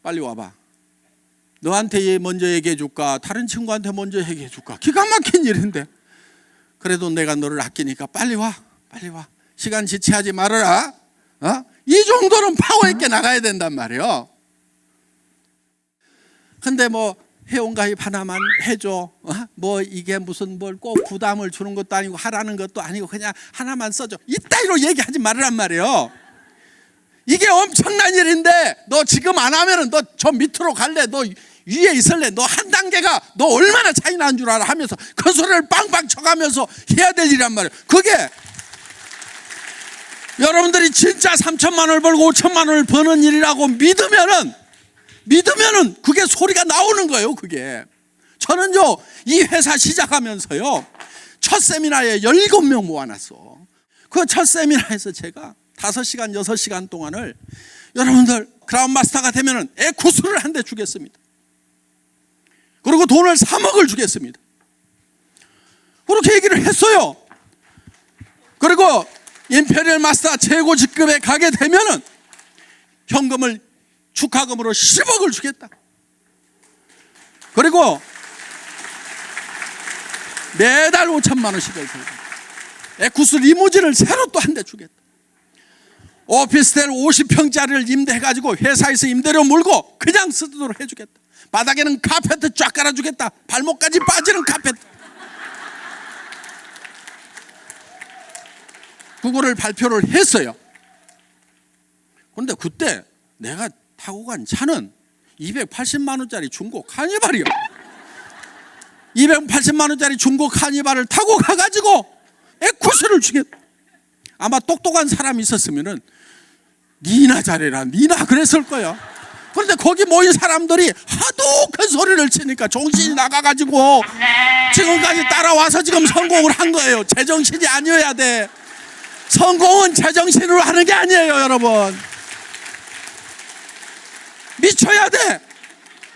빨리 와봐. 너한테 먼저 얘기해 줄까 다른 친구한테 먼저 얘기해 줄까. 기가 막힌 일인데 그래도 내가 너를 아끼니까 빨리 와 빨리 와. 시간 지체하지 말아라. 이 정도는 파워 있게 나가야 된단 말이에요. 근데 뭐 회원가입 하나만 해줘. 뭐 이게 무슨 뭘 꼭 부담을 주는 것도 아니고 하라는 것도 아니고 그냥 하나만 써줘. 이따위로 얘기하지 말란 말이에요. 이게 엄청난 일인데 너 지금 안 하면은 너 저 밑으로 갈래? 너 위에 있을래? 너 한 단계가 너 얼마나 차이 나는 줄 알아? 하면서 그 소리를 빵빵 쳐가면서 해야 될 일이란 말이에요. 그게 여러분들이 진짜 3천만 원을 벌고 5천만 원을 버는 일이라고 믿으면은 그게 소리가 나오는 거예요. 그게 저는요 이 회사 시작하면서요 첫 세미나에 17명 모아놨어. 그 첫 세미나에서 제가 5시간 6시간 동안을 여러분들 크라운 마스터가 되면은 에쿠스를 한 대 주겠습니다. 그리고 돈을 3억을 주겠습니다. 그렇게 얘기를 했어요. 그리고 임페리얼 마스터 최고 직급에 가게 되면은 현금을 축하금으로 10억을 주겠다. 그리고 매달 5천만 원씩을 주고 에쿠스 리무진을 새로 또 한 대 주겠다. 오피스텔 50평짜리를 임대해가지고 회사에서 임대료 물고 그냥 쓰도록 해주겠다. 바닥에는 카페트 쫙 깔아주겠다. 발목까지 빠지는 카페트. 그거를 발표를 했어요. 그런데 그때 내가 타고 간 차는 280만 원짜리 중고 카니발이요. 280만 원짜리 중고 카니발을 타고 가가지고 에쿠스를 주겠다. 아마 똑똑한 사람이 있었으면은 니나 잘해라 니나 그랬을 거야. 그런데 거기 모인 사람들이 하도 큰 소리를 치니까 정신이 나가가지고 지금까지 따라와서 지금 성공을 한 거예요. 제정신이 아니어야 돼. 성공은 제정신으로 하는 게 아니에요 여러분. 미쳐야 돼.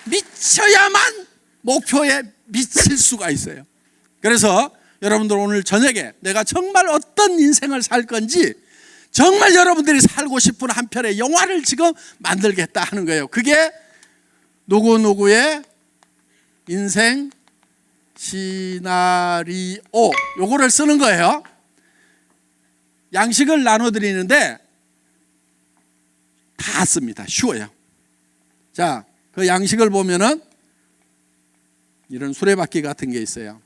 미쳐야만 목표에 미칠 수가 있어요. 그래서 여러분들 오늘 저녁에 내가 정말 어떤 인생을 살 건지 정말 여러분들이 살고 싶은 한 편의 영화를 지금 만들겠다 하는 거예요. 그게 누구누구의 인생 시나리오 요거를 쓰는 거예요. 양식을 나눠드리는데 다 씁니다. 쉬워요. 자, 그 양식을 보면은 이런 수레바퀴 같은 게 있어요.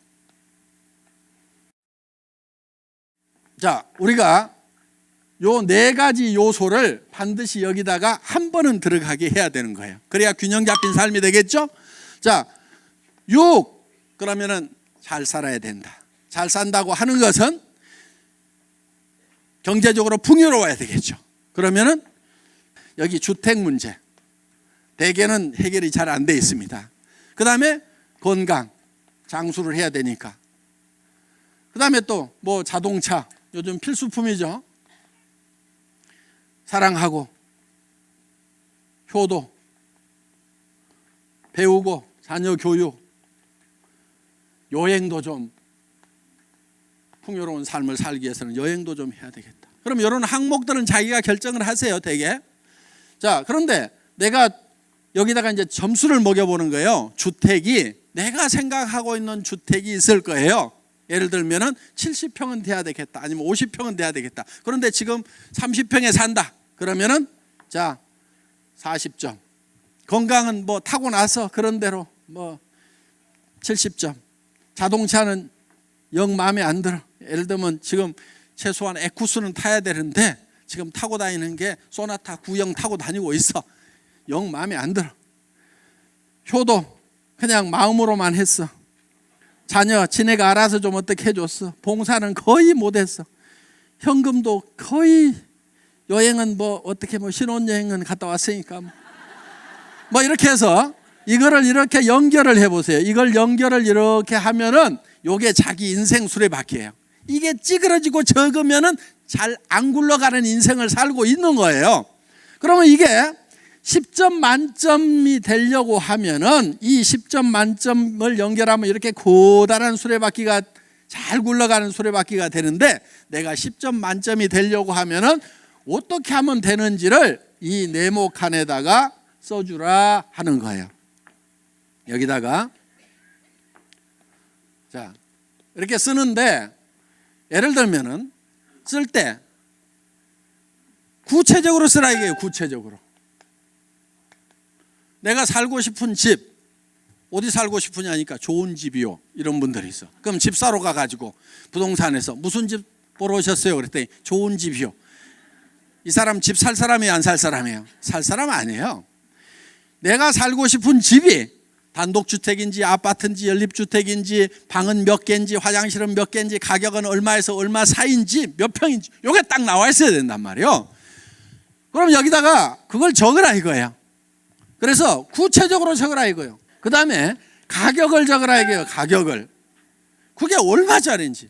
자, 우리가 요 4가지 요소를 반드시 여기다가 한 번은 들어가게 해야 되는 거예요. 그래야 균형 잡힌 삶이 되겠죠? 자, 6 그러면은 잘 살아야 된다. 잘 산다고 하는 것은 경제적으로 풍요로워야 되겠죠. 그러면은 여기 주택 문제 대개는 해결이 잘 안 돼 있습니다. 그 다음에 건강 장수를 해야 되니까. 그 다음에 또 뭐 자동차 요즘 필수품이죠. 사랑하고 효도 배우고 자녀 교육 여행도 좀 풍요로운 삶을 살기 위해서는 여행도 좀 해야 되겠다. 그럼 이런 항목들은 자기가 결정을 하세요 되게. 자, 그런데 내가 여기다가 이제 점수를 먹여보는 거예요. 주택이 내가 생각하고 있는 주택이 있을 거예요. 예를 들면은 70평은 돼야 되겠다. 아니면 50평은 돼야 되겠다. 그런데 지금 30평에 산다. 그러면은 자 40점. 건강은 뭐 타고 나서 그런 대로 뭐 70점. 자동차는 영 마음에 안 들어. 예를 들면 지금 최소한 에쿠스는 타야 되는데 지금 타고 다니는 게 소나타 9형 타고 다니고 있어. 영 마음에 안 들어. 효도 그냥 마음으로만 했어. 자녀 지네가 알아서 좀 어떻게 해줬어. 봉사는 거의 못했어. 현금도 거의, 여행은 뭐 어떻게 뭐 신혼여행은 갔다 왔으니까 뭐 이렇게 해서 이거를 이렇게 연결을 해보세요. 이걸 연결을 이렇게 하면은 요게 자기 인생 수레바퀴예요. 이게 찌그러지고 적으면은 잘 안 굴러가는 인생을 살고 있는 거예요. 그러면 이게 10점 만점이 되려고 하면은 이 10점 만점을 연결하면 이렇게 고단한 수레바퀴가 잘 굴러가는 수레바퀴가 되는데, 내가 10점 만점이 되려고 하면은 어떻게 하면 되는지를 이 네모칸에다가 써주라 하는 거예요. 여기다가 자 이렇게 쓰는데, 예를 들면은 쓸 때 구체적으로 쓰라 이게요. 구체적으로. 내가 살고 싶은 집, 어디 살고 싶으냐니까 좋은 집이요, 이런 분들이 있어. 그럼 집 사러 가가지고 부동산에서 무슨 집 보러 오셨어요? 그랬더니 좋은 집이요. 이 사람 집 살 사람이에요, 안 살 사람이에요? 살 사람 아니에요. 내가 살고 싶은 집이 단독주택인지 아파트인지 연립주택인지 방은 몇 개인지 화장실은 몇 개인지 가격은 얼마에서 얼마 사이인지 몇 평인지 요게 딱 나와 있어야 된단 말이에요. 그럼 여기다가 그걸 적으라 이거예요. 그래서 구체적으로 적으라 이거예요. 그 다음에 가격을 적으라 이거예요. 가격을. 그게 얼마짜리인지.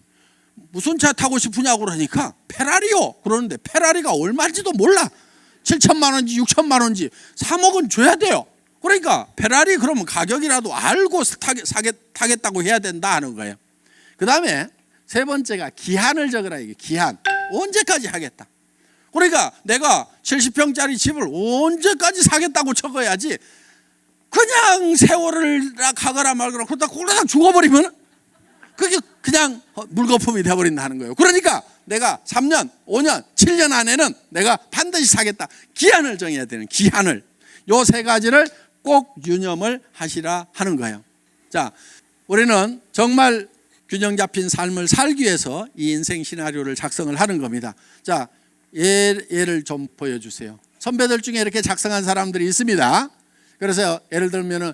무슨 차 타고 싶으냐고 그러니까 페라리요 그러는데 페라리가 얼마인지도 몰라. 7천만 원인지 6천만 원인지 3억은 줘야 돼요. 그러니까 페라리 그러면 가격이라도 알고 타겠다고 해야 된다 하는 거예요. 그 다음에 세 번째가 기한을 적으라 이게. 기한. 언제까지 하겠다. 그러니까 내가 70평짜리 집을 언제까지 사겠다고 적어야지, 그냥 세월을 가거나 말거나 그러다 죽어버리면 그게 그냥 물거품이 돼버린다는 거예요. 그러니까 내가 3년, 5년, 7년 안에는 내가 반드시 사겠다. 기한을 정해야 되는, 기한을. 요 세 가지를 꼭 유념을 하시라 하는 거예요. 자, 우리는 정말 균형 잡힌 삶을 살기 위해서 이 인생 시나리오를 작성을 하는 겁니다. 자, 예를 좀 보여주세요. 선배들 중에 이렇게 작성한 사람들이 있습니다. 그래서 예를 들면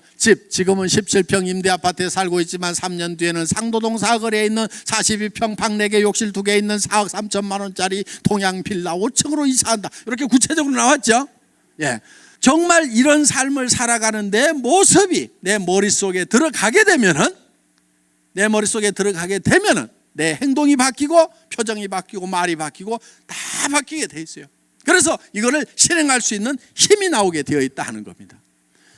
지금은 17평 임대 아파트에 살고 있지만 3년 뒤에는 상도동 사거리에 있는 42평 방 4개 욕실 2개 있는 4억 3천만 원짜리 동양 빌라 5층으로 이사한다. 이렇게 구체적으로 나왔죠. 예, 정말 이런 삶을 살아가는 내 모습이 내 머릿속에 들어가게 되면은, 내 행동이 바뀌고 표정이 바뀌고 말이 바뀌고 다 바뀌게 돼 있어요. 그래서 이거를 실행할 수 있는 힘이 나오게 되어 있다 하는 겁니다.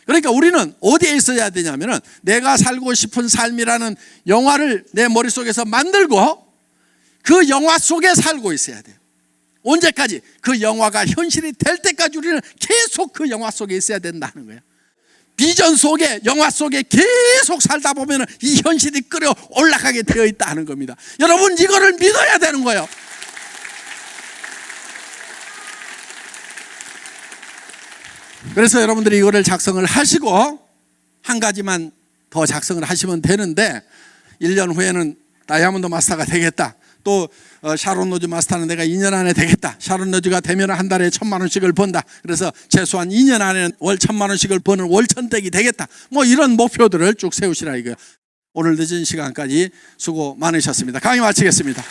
그러니까 우리는 어디에 있어야 되냐면은 내가 살고 싶은 삶이라는 영화를 내 머릿속에서 만들고 그 영화 속에 살고 있어야 돼요. 언제까지? 그 영화가 현실이 될 때까지 우리는 계속 그 영화 속에 있어야 된다는 거예요. 비전 속에, 영화 속에 계속 살다 보면 이 현실이 끌어 올라가게 되어 있다 하는 겁니다. 여러분 이거를 믿어야 되는 거예요. 그래서 여러분들이 이거를 작성을 하시고 한 가지만 더 작성을 하시면 되는데, 1년 후에는 다이아몬드 마스터가 되겠다. 또 샤론 로즈 마스터는 내가 2년 안에 되겠다. 샤론 로즈가 되면 한 달에 1,000만 원씩을 번다. 그래서 최소한 2년 안에 월 1,000만 원씩을 버는 월천댁이 되겠다. 뭐 이런 목표들을 쭉 세우시라 이거예요. 오늘 늦은 시간까지 수고 많으셨습니다. 강의 마치겠습니다.